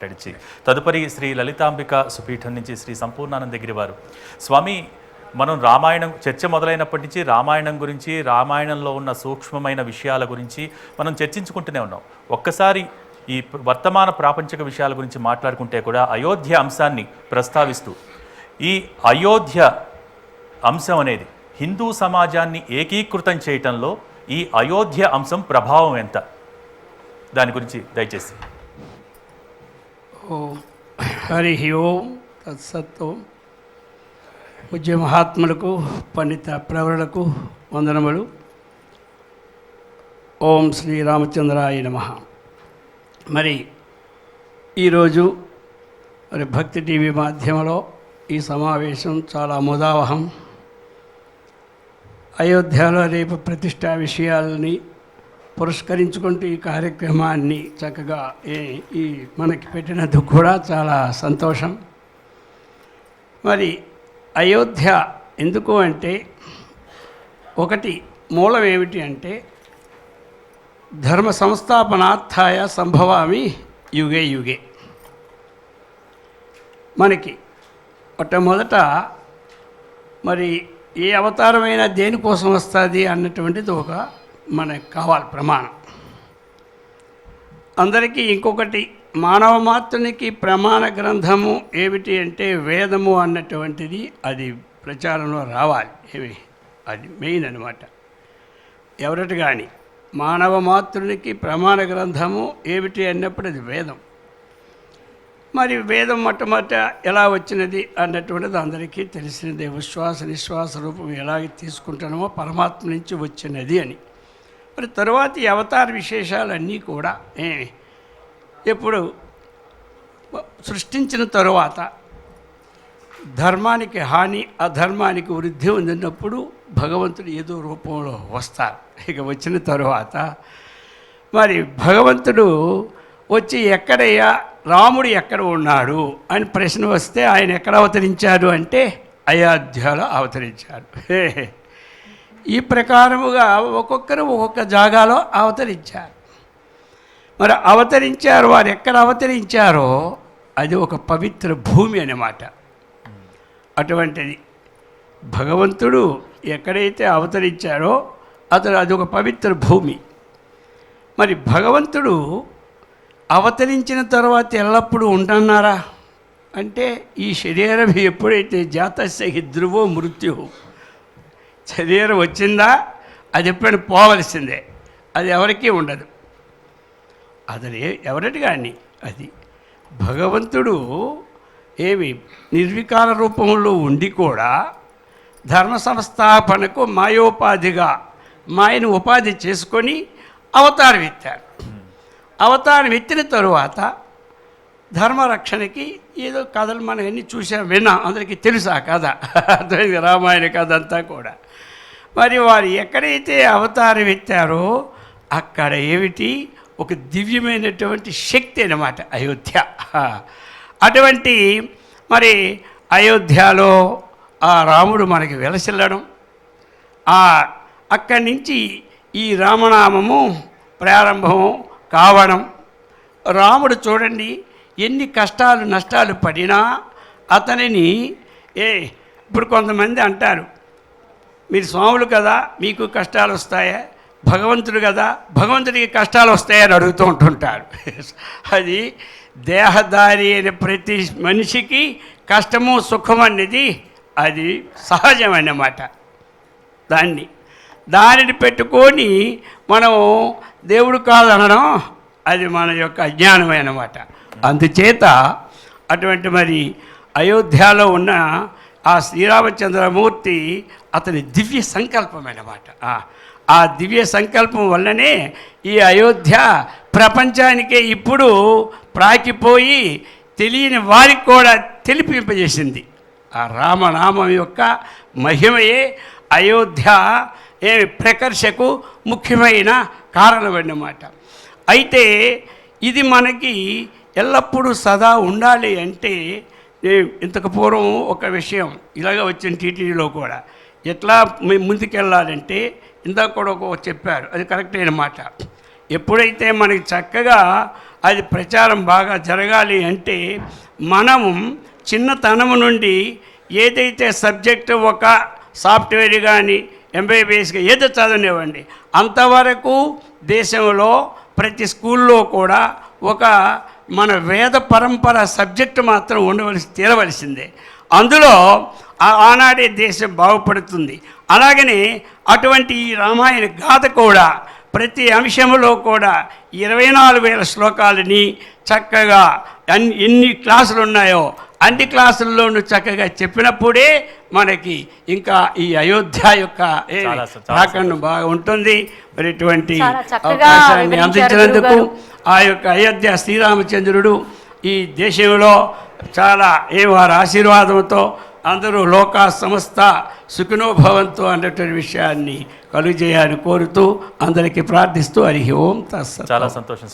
గడిచి తదుపరి శ్రీ లలితాంబిక సుపీఠం నుంచి శ్రీ సంపూర్ణానందగిరి వారు. స్వామి, మనం రామాయణం చర్చ మొదలైనప్పటి నుంచి రామాయణం గురించి, రామాయణంలో ఉన్న సూక్ష్మమైన విషయాల గురించి మనం చర్చించుకుంటూనే ఉన్నాం. ఒక్కసారి ఈ వర్తమాన ప్రాపంచిక విషయాల గురించి మాట్లాడుకుంటే కూడా అయోధ్య అంశాన్ని ప్రస్తావిస్తూ, ఈ అయోధ్య అంశం అనేది హిందూ సమాజాన్ని ఏకీకృతం చేయటంలో ఈ అయోధ్య అంశం ప్రభావం ఎంత, దాని గురించి దయచేసి. ఓం హరి ఓం తత్సత్. పూజ్య మహాత్ములకు, పండిత ప్రవరులకు వందనములు. ఓం శ్రీ రామచంద్రాయ నమః. మరి ఈరోజు భక్తి టీవీ మాధ్యమంలో ఈ సమావేశం చాలా ముదావహం. అయోధ్యలో రేపు ప్రతిష్టా విషయాలని పురస్కరించుకుంటూ ఈ కార్యక్రమాన్ని చక్కగా ఈ మనకి పెట్టినందుకు కూడా చాలా సంతోషం. మరి అయోధ్య ఎందుకు అంటే, ఒకటి మూలం ఏమిటి అంటే, ధర్మ సంస్థాపనార్థాయ సంభవామి యుగే యుగే. మనకి మొట్టమొదట మరి ఏ అవతారమైనా దేనికోసం వస్తుంది అన్నటువంటిది ఒక మనకు కావాలి ప్రమాణం. అందరికీ ఇంకొకటి, మానవ మాత్రునికి ప్రమాణ గ్రంథము ఏమిటి అంటే వేదము అన్నటువంటిది అది ప్రచారంలో రావాలి. అది మెయిన్ అన్నమాట. ఎవరటి కానీ మానవ మాత్రునికి ప్రమాణ గ్రంథము ఏమిటి అన్నప్పుడు అది వేదం. మరి వేదం మొట్టమొదట ఎలా వచ్చినది అన్నటువంటిది అందరికీ తెలిసినదే. విశ్వాస నిశ్వాస రూపం ఎలాగ తీసుకుంటున్నామో పరమాత్మ నుంచి వచ్చినది అని. మరి తరువాత ఈ అవతార విశేషాలన్నీ కూడా ఎప్పుడు సృష్టించిన తరువాత ధర్మానికి హాని, అధర్మానికి వృద్ధి ఉందినప్పుడు భగవంతుడు ఏదో రూపంలో వస్తారు. ఇక వచ్చిన తరువాత మరి భగవంతుడు వచ్చి ఎక్కడయ్యా రాముడు ఎక్కడ ఉన్నాడు అని ప్రశ్న వస్తే ఆయన ఎక్కడ అవతరించాడు అంటే అయోధ్యలో అవతరించాడు. ఈ ప్రకారముగా ఒక్కొక్కరు ఒక్కొక్క జాగాలో అవతరించారు. మరి అవతరించారు, వారు ఎక్కడ అవతరించారో అది ఒక పవిత్ర భూమి అన్నమాట. అటువంటిది భగవంతుడు ఎక్కడైతే అవతరించారో అది ఒక పవిత్ర భూమి. మరి భగవంతుడు అవతరించిన తర్వాత ఎల్లప్పుడూ ఉంటున్నారా అంటే, ఈ శరీరం ఎప్పుడైతే జాతస్య ధ్రువో మృత్యు, శరీరం వచ్చిందా అది ఎప్పుడైనా పోవలసిందే, అది ఎవరికీ ఉండదు. అది ఎవరటి కానీ అది భగవంతుడు నిర్వికార రూపంలో ఉండి కూడా ధర్మ సంస్థాపనకు మాయోపాధిగా మాయను ఉపాధి చేసుకొని అవతారం ఎత్తారు. అవతారం ఎత్తిన తరువాత ధర్మరక్షణకి ఏదో కథలు మనం అన్నీ చూసాం, విన్నాం, అందరికీ తెలుసు ఆ కథ, రామాయణ కథ అంతా కూడా. మరి వారు ఎక్కడైతే అవతారం ఎత్తారో అక్కడ ఏమిటి ఒక దివ్యమైనటువంటి శక్తి అన్నమాట అయోధ్య. అటువంటి మరి అయోధ్యలో ఆ రాముడు మనకి వెలసిల్లడం, అక్కడి నుంచి ఈ రామనామము ప్రారంభం కావడం. రాముడు చూడండి ఎన్ని కష్టాలు నష్టాలు పడినా అతనిని ఇప్పుడు కొంతమంది అంటారు, మీరు స్వాములు కదా మీకు కష్టాలు వస్తాయా, భగవంతుడు కదా భగవంతుడికి కష్టాలు వస్తాయని అడుగుతూ ఉంటుంటారు. అది దేహదారి అయిన ప్రతి మనిషికి కష్టము సుఖం అనేది అది సహజమన్నమాట. దానిని పెట్టుకొని మనం దేవుడు కాదనడం అది మన యొక్క అజ్ఞానమే అన్నమాట. అందుచేత అటువంటి మరి అయోధ్యలో ఉన్న ఆ శ్రీరామచంద్రమూర్తి అతని దివ్య సంకల్పం అన్నమాట. ఆ దివ్య సంకల్పం వల్లనే ఈ అయోధ్య ప్రపంచానికే ఇప్పుడు ప్రాకిపోయి తెలియని వారికి కూడా తెలిపింపజేసింది. ఆ రామనామం యొక్క మహిమయే అయోధ్య ప్రకర్షకు ముఖ్యమైన కారణం అన్నమాట. అయితే ఇది మనకి ఎల్లప్పుడూ సదా ఉండాలి అంటే, ఇంతకు పూర్వం ఒక విషయం ఇలాగ వచ్చిన టీటీడీలో కూడా ఎట్లా ముందుకెళ్ళాలంటే ఇందాక కూడా ఒక చెప్పారు, అది కరెక్ట్ అయిన మాట. ఎప్పుడైతే మనకి చక్కగా అది ప్రచారం బాగా జరగాలి అంటే మనము చిన్నతనము నుండి ఏదైతే సబ్జెక్టు ఒక సాఫ్ట్వేర్ కానీ ఎంబీబీఎస్గా ఏదో చదవనివ్వండి, అంతవరకు దేశంలో ప్రతి స్కూల్లో కూడా ఒక మన వేద పరంపర సబ్జెక్టు మాత్రం తీరవలసిందే. అందులో ఆనాడే దేశం బాగుపడుతుంది. అలాగనే అటువంటి ఈ రామాయణ గాథ కూడా ప్రతి అంశంలో కూడా 24,000 శ్లోకాలని చక్కగా ఎన్ని క్లాసులు ఉన్నాయో అన్ని క్లాసుల్లోనూ చక్కగా చెప్పినప్పుడే మనకి ఇంకా ఈ అయోధ్య యొక్క ప్రాకరణ బాగా ఉంటుంది. మరి ఇటువంటి అవకాశాన్ని అందించినందుకు ఆ యొక్క అయోధ్య శ్రీరామచంద్రుడు ఈ దేశంలో చాలా వారి ఆశీర్వాదంతో అందరూ లోకా సమస్త సుఖినోభవంతో అన్నటువంటి విషయాన్ని కలుగజేయాలని కోరుతూ అందరికీ ప్రార్థిస్తూ హరి ఓం తత్సత్. చాలా సంతోషం.